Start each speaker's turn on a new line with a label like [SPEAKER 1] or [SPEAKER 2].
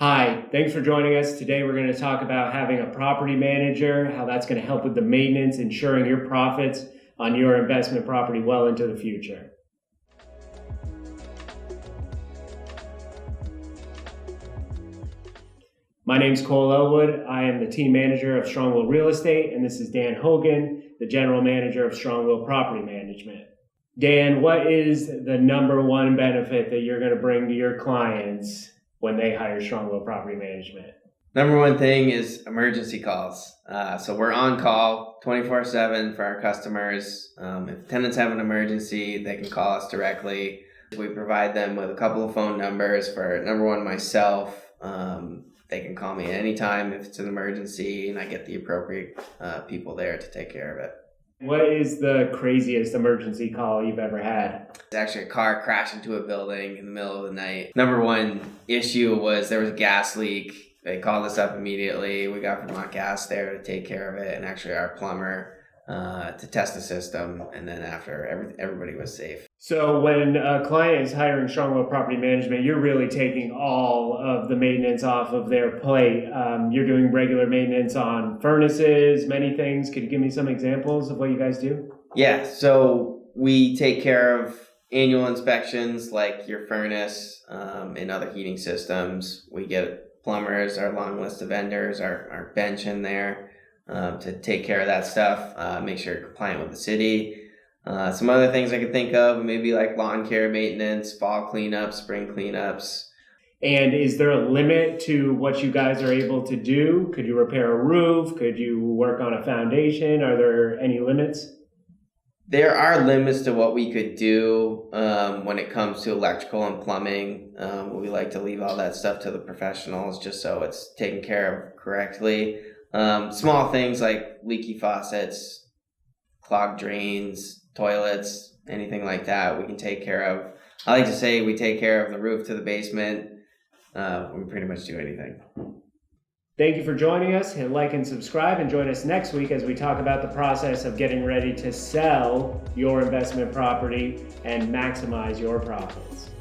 [SPEAKER 1] Hi, thanks for joining us. Today we're going to talk about having a property manager, how that's going to help with the maintenance, ensuring your profits on your investment property well into the future. My name's Cole Elwood. I am the team manager of Strongwell Real Estate, and this is Dan Hogan, the general manager of Strongwell Property Management. Dan, what is the number one benefit that you're going to bring to your clients when they hire Strongwell Property Management?
[SPEAKER 2] Number one thing is emergency calls. So we're on call 24/7 for our customers. If tenants have an emergency, they can call us directly. We provide them with a couple of phone numbers. For number one, myself. They can call me at any time if it's an emergency, and I get the appropriate people there to take care of it.
[SPEAKER 1] What is the craziest emergency call you've ever had?
[SPEAKER 2] It's actually a car crashed into a building in the middle of the night. Number one issue was there was a gas leak. They called us up immediately. We got Vermont Gas there to take care of it, and actually our plumber to test the system. And then after, everybody was safe.
[SPEAKER 1] So when a client is hiring Strongwell Property Management, you're really taking all of the maintenance off of their plate. You're doing regular maintenance on furnaces, many things. Could you give me some examples of what you guys do?
[SPEAKER 2] Yeah, so we take care of annual inspections like your furnace and other heating systems. We get plumbers, our long list of vendors, our bench in there to take care of that stuff, make sure you're compliant with the city. Some other things I could think of, maybe like lawn care maintenance, fall cleanups, spring cleanups.
[SPEAKER 1] And is there a limit to what you guys are able to do? Could you repair a roof? Could you work on a foundation? Are there any limits?
[SPEAKER 2] There are limits to what we could do when it comes to electrical and plumbing. We like to leave all that stuff to the professionals just so it's taken care of correctly. Small things like leaky faucets, clogged drains, toilets, anything like that we can take care of. I like to say we take care of the roof to the basement. We pretty much do anything.
[SPEAKER 1] Thank you for joining us. Hit like and subscribe, and join us next week as we talk about the process of getting ready to sell your investment property and maximize your profits.